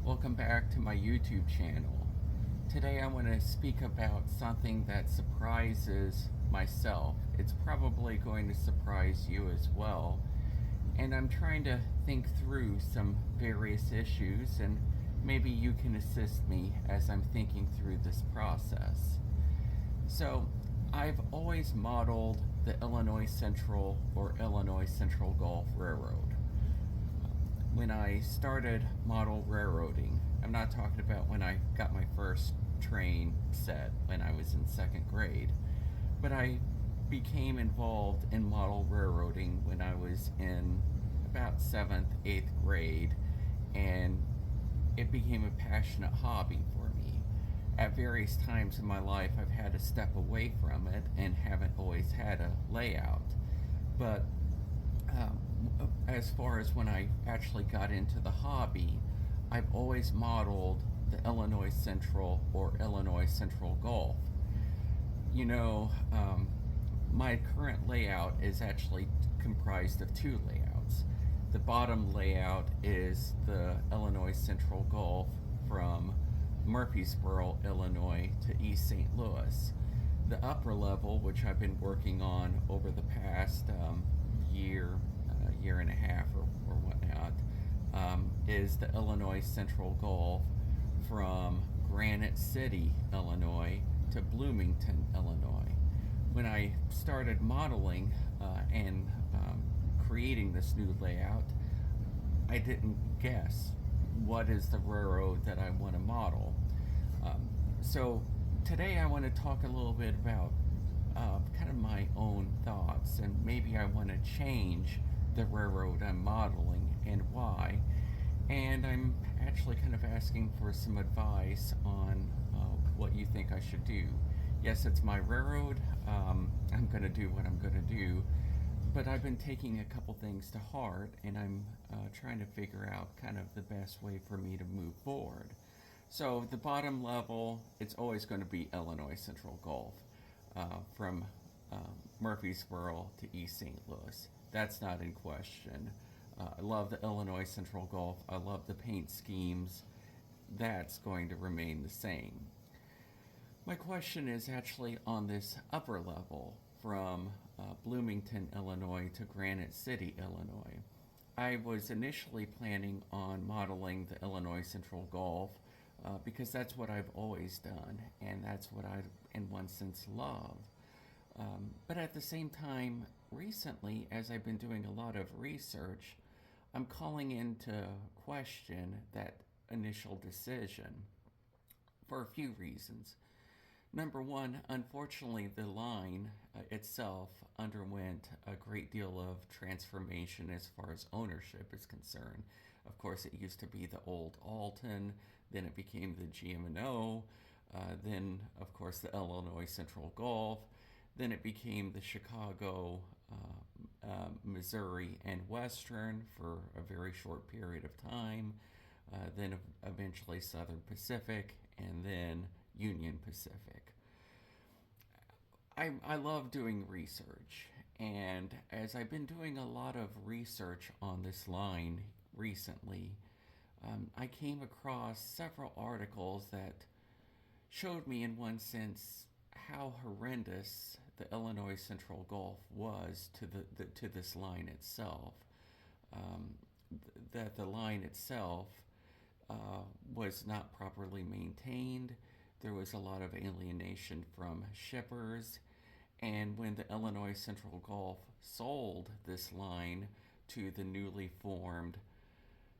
Welcome back to my YouTube channel. Today I want to speak about something that surprises myself. It's probably going to surprise you as well. And I'm trying to think through some various issues, and maybe you can assist me as I'm thinking through this process. So, I've always modeled the Illinois Central or Illinois Central Gulf Railroad. When I started model railroading, I'm not talking about when I got my first train set when I was in second grade, but I became involved in model railroading when I was in about seventh, eighth grade, and it became a passionate hobby for me. At various times in my life, I've had to step away from it and haven't always had a layout. But um, as far as when I actually got into the hobby, I've always modeled the Illinois Central or Illinois Central Gulf. You know, my current layout is actually comprised of two layouts. The bottom layout is the Illinois Central Gulf from Murfreesboro, Illinois to East St. Louis. The upper level, which I've been working on over the past year, year and a half or whatnot, is the Illinois Central Gulf from Granite City, Illinois to Bloomington, Illinois. When I started modeling and creating this new layout, I didn't guess what is the railroad that I want to model. So today I want to talk a little bit about kind of my own thoughts, and maybe I want to change the railroad I'm modeling and why. And I'm actually kind of asking for some advice on what you think I should do. Yes, it's my railroad. I'm going to do what I'm going to do. But I've been taking a couple things to heart, and I'm trying to figure out kind of the best way for me to move forward. So, the bottom level, it's always going to be Illinois Central Gulf from Murfreesboro to East St. Louis. That's not in question. I love the Illinois Central Gulf. I love the paint schemes. That's going to remain the same. My question is actually on this upper level from Bloomington, Illinois to Granite City, Illinois. I was initially planning on modeling the Illinois Central Gulf because that's what I've always done, and that's what I, in one sense, love. But at the same time, recently, as I've been doing a lot of research, I'm calling into question that initial decision for a few reasons. Number one, unfortunately, the line itself underwent a great deal of transformation as far as ownership is concerned. Of course, it used to be the old Alton, then it became the GM&O, then, of course, the Illinois Central Gulf, then it became the Chicago, Missouri, and Western for a very short period of time, then eventually Southern Pacific, and then Union Pacific. I love doing research, and as I've been doing a lot of research on this line recently, I came across several articles that showed me, in one sense, how horrendous the Illinois Central Gulf was to to this line itself. Um, that the line itself was not properly maintained. There was a lot of alienation from shippers. And when the Illinois Central Gulf sold this line to the newly formed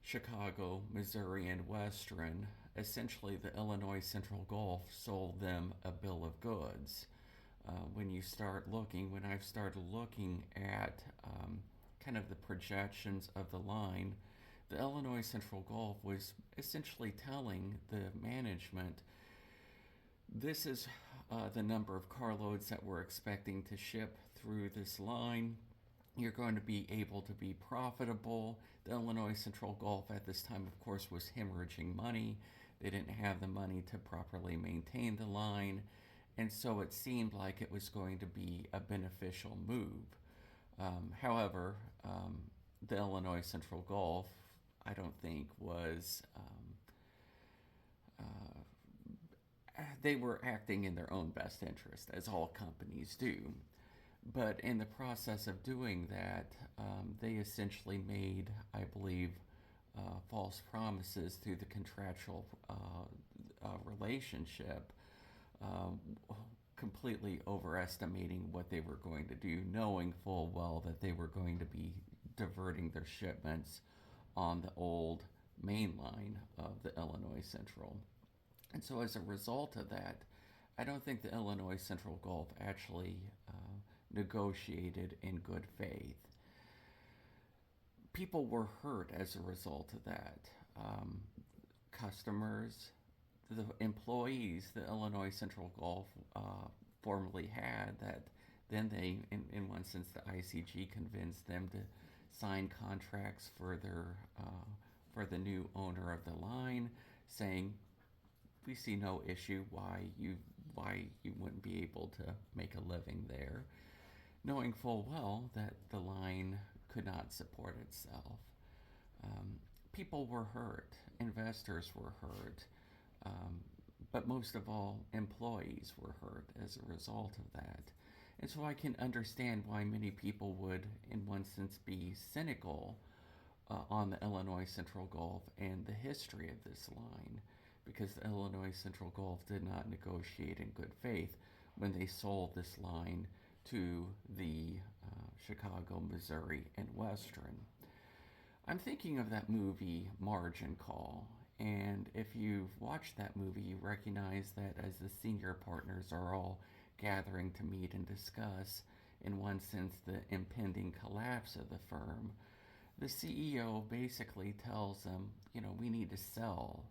Chicago, Missouri, and Western, essentially the Illinois Central Gulf sold them a bill of goods. When I've started looking at kind of the projections of the line, the Illinois Central Gulf was essentially telling the management this is the number of carloads that we're expecting to ship through this line. You're going to be able to be profitable. The Illinois Central Gulf at this time, of course, was hemorrhaging money. They didn't have the money to properly maintain the line, and so it seemed like it was going to be a beneficial move. However, the Illinois Central Gulf, I don't think, was They were acting in their own best interest, as all companies do. But in the process of doing that, they essentially made, I believe, false promises through the contractual relationship, um, completely overestimating what they were going to do, knowing full well that they were going to be diverting their shipments on the old main line of the Illinois Central. And so, as a result of that, I don't think the Illinois Central Gulf actually negotiated in good faith. People were hurt as a result of that. Customers, the employees, the Illinois Central Gulf formerly had, that then they, in one sense, the ICG convinced them to sign contracts for the new owner of the line, saying we see no issue why you wouldn't be able to make a living there, knowing full well that the line could not support itself. Um, People were hurt, investors were hurt, um, but most of all, employees were hurt as a result of that. And so I can understand why many people would, in one sense, be cynical on the Illinois Central Gulf and the history of this line, because the Illinois Central Gulf did not negotiate in good faith when they sold this line to the Chicago, Missouri, and Western. I'm thinking of that movie Margin Call, and if you've watched that movie, you recognize that as the senior partners are all gathering to meet and discuss, in one sense, the impending collapse of the firm, the CEO basically tells them, we need to sell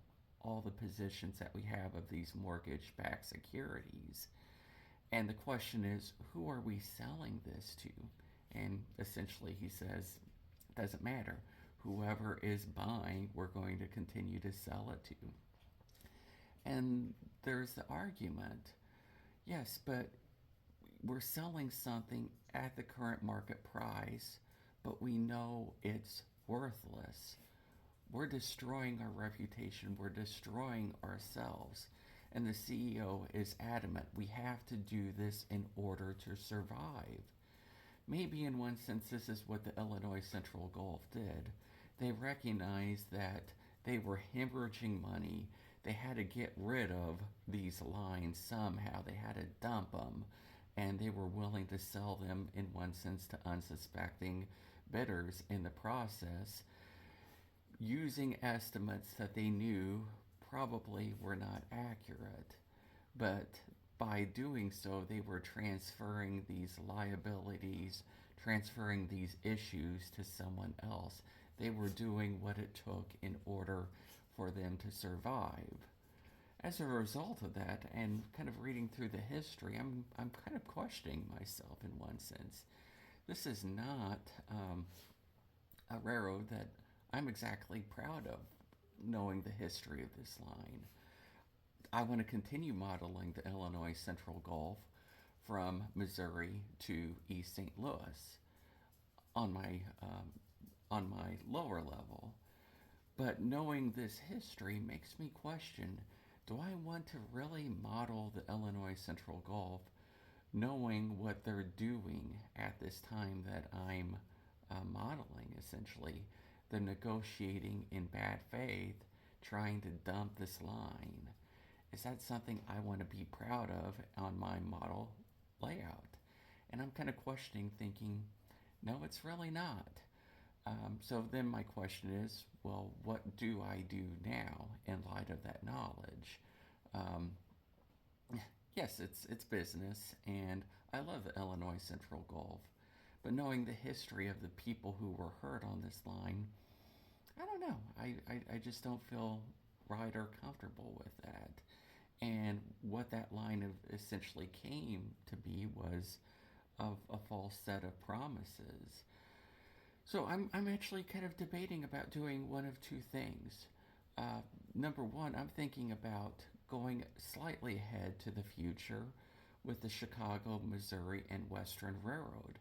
all the positions that we have of these mortgage backed securities. And the question is, who are we selling this to? And essentially, he says, it doesn't matter. Whoever is buying, we're going to continue to sell it to. And there's the argument, yes, but we're selling something at the current market price, but we know it's worthless. We're destroying our reputation, we're destroying ourselves. And the CEO is adamant, we have to do this in order to survive. Maybe in one sense, this is what the Illinois Central Gulf did. They recognized that they were hemorrhaging money. They had to get rid of these lines somehow. They had to dump them. And they were willing to sell them, in one sense, to unsuspecting bidders in the process, using estimates that they knew probably were not accurate. But by doing so, they were transferring these liabilities, transferring these issues to someone else. They were doing what it took in order for them to survive. As a result of that, and kind of reading through the history, I'm kind of questioning myself in one sense. This is not a railroad that I'm exactly proud of, knowing the history of this line. I want to continue modeling the Illinois Central Gulf from Missouri to East St. Louis on my lower level. But knowing this history makes me question, do I want to really model the Illinois Central Gulf knowing what they're doing at this time that I'm modeling, essentially? They're negotiating in bad faith, trying to dump this line. Is that something I want to be proud of on my model layout? And I'm kind of questioning, thinking, no, it's really not. So then my question is, well, what do I do now in light of that knowledge? Um, yes, it's business, and I love the Illinois Central Gulf, but knowing the history of the people who were hurt on this line, I don't know. I just don't feel right or comfortable with that. And what that line of essentially came to be was of a false set of promises. So I'm actually kind of debating about doing one of two things. Number one, I'm thinking about going slightly ahead to the future with the Chicago, Missouri, and Western Railroad.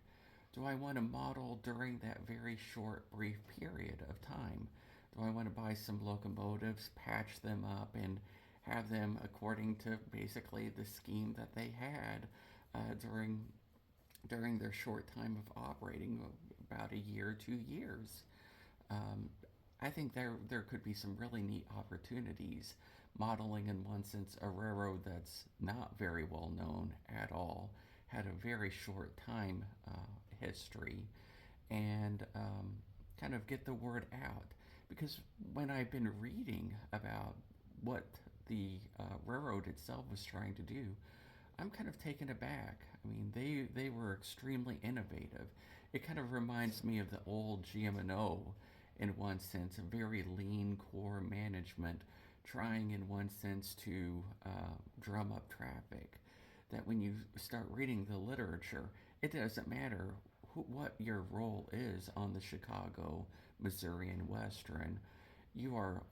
Do I want to model during that very short, brief period of time? Do I want to buy some locomotives, patch them up, and have them according to basically the scheme that they had during their short time of operating, about a year, 2 years. Um, I think there could be some really neat opportunities modeling, in one sense, a railroad that's not very well known at all, had a very short time history, and kind of get the word out. Because when I've been reading about what the railroad itself was trying to do, I'm kind of taken aback. I mean, they were extremely innovative. It kind of reminds me of the old GM&O in one sense, a very lean core management, trying in one sense to drum up traffic. That when you start reading the literature, it doesn't matter what your role is on the Chicago, Missouri, and Western. You are,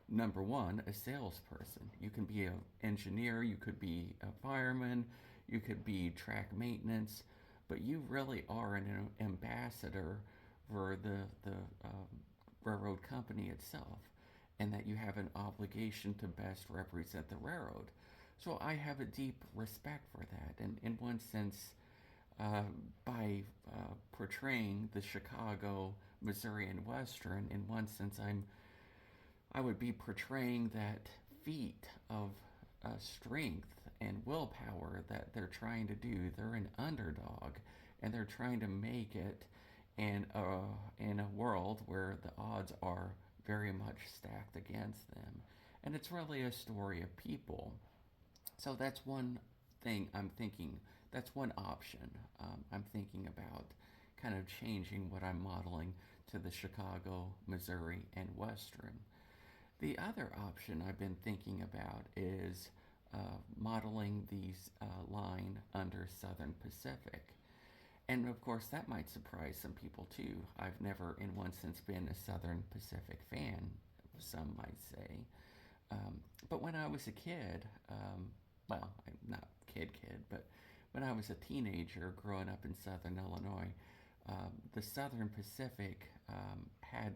number one, a salesperson. You can be an engineer, you could be a fireman, you could be track maintenance, but you really are an ambassador for the railroad company itself, and that you have an obligation to best represent the railroad. So I have a deep respect for that, and in one sense, uh, by portraying the Chicago, Missouri, and Western, in one sense, I would be portraying that feat of strength and willpower that they're trying to do. They're an underdog, and they're trying to make it in a world where the odds are very much stacked against them. And it's really a story of people. So that's one thing I'm thinking. That's one option I'm thinking about, kind of changing what I'm modeling to the Chicago, Missouri, and Western. The other option I've been thinking about is modeling these line under Southern Pacific. And of course, that might surprise some people too. I've never, in one sense, been a Southern Pacific fan, some might say. But when I was a kid, well, I'm not kid, but when I was a teenager growing up in Southern Illinois, the Southern Pacific had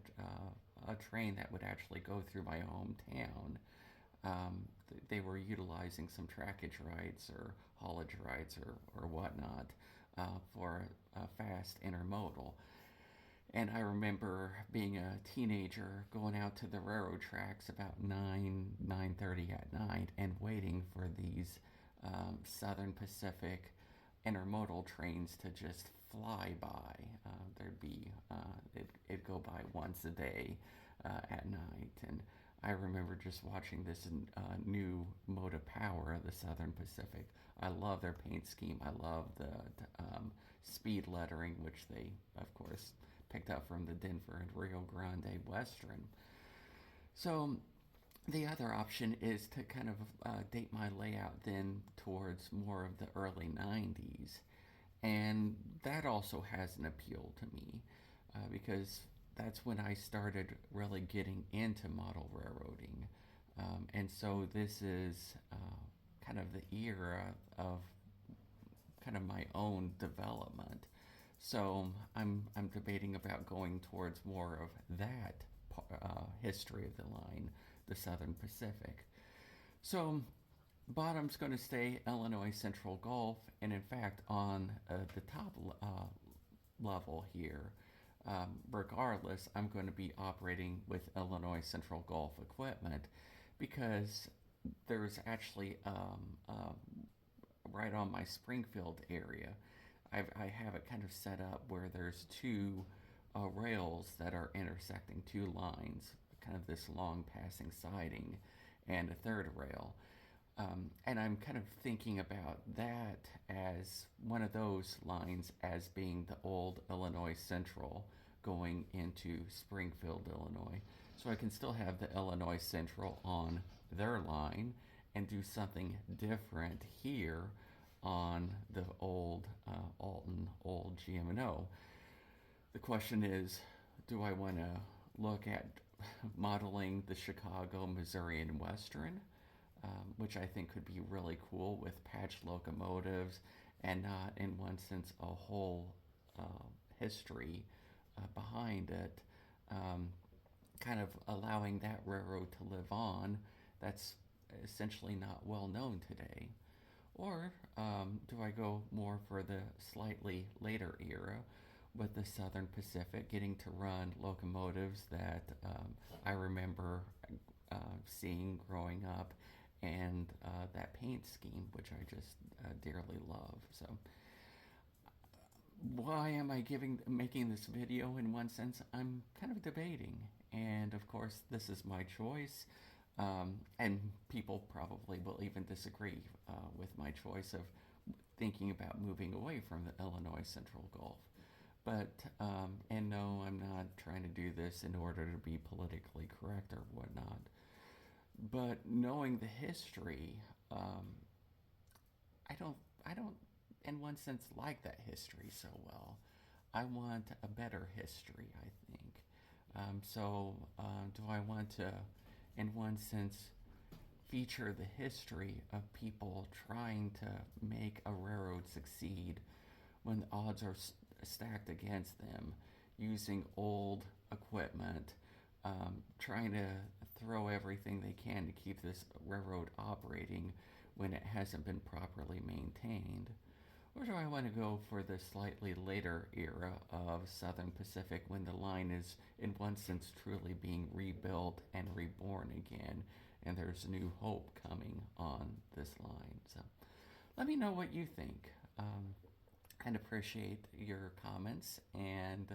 a train that would actually go through my hometown. They were utilizing some trackage rights or haulage rights or whatnot for a fast intermodal. And I remember being a teenager going out to the railroad tracks about 9:30 at night and waiting for these Southern Pacific intermodal trains to just fly by. It'd go by once a day at night, and I remember just watching this new mode of power, the Southern Pacific. I love their paint scheme. I love the speed lettering, which they, of course, picked up from the Denver and Rio Grande Western. So the other option is to kind of date my layout then towards more of the early 90s. And that also has an appeal to me because that's when I started really getting into model railroading. And so this is kind of the era of kind of my own development. So I'm debating about going towards more of that history of the line, the Southern Pacific. So bottom's going to stay Illinois Central Gulf, and in fact on the top level here, regardless, I'm going to be operating with Illinois Central Gulf equipment because there's actually right on my Springfield area. I have it kind of set up where there's two rails that are intersecting two lines, kind of this long passing siding, and a third rail. And I'm kind of thinking about that as one of those lines as being the old Illinois Central going into Springfield, Illinois. So I can still have the Illinois Central on their line and do something different here on the old Alton, old GM&O. The question is, do I want to look at modeling the Chicago, Missouri, and Western, which I think could be really cool with patched locomotives and not, in one sense, a whole history behind it, um, kind of allowing that railroad to live on. That's essentially not well known today? Or do I go more for the slightly later era with the Southern Pacific getting to run locomotives that I remember seeing growing up, and that paint scheme, which I just dearly love. So, why am I making this video? In one sense, I'm kind of debating, and of course, this is my choice. And people probably will even disagree with my choice of thinking about moving away from the Illinois Central Gulf. But, and no, I'm not trying to do this in order to be politically correct or whatnot. But knowing the history, I don't, in one sense, like that history so well. I want a better history, I think. Do I want to, in one sense, feature the history of people trying to make a railroad succeed when the odds are stacked against them, using old equipment, trying to throw everything they can to keep this railroad operating when it hasn't been properly maintained? Or do I want to go for the slightly later era of Southern Pacific when the line is, in one sense, truly being rebuilt and reborn again, and there's new hope coming on this line? So let me know what you think. I'd appreciate your comments, and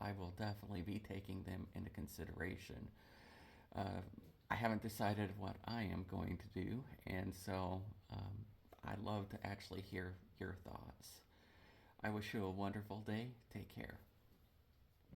I will definitely be taking them into consideration. Uh, I haven't decided what I am going to do, and so I'd love to actually hear your thoughts. I wish you a wonderful day. Take care.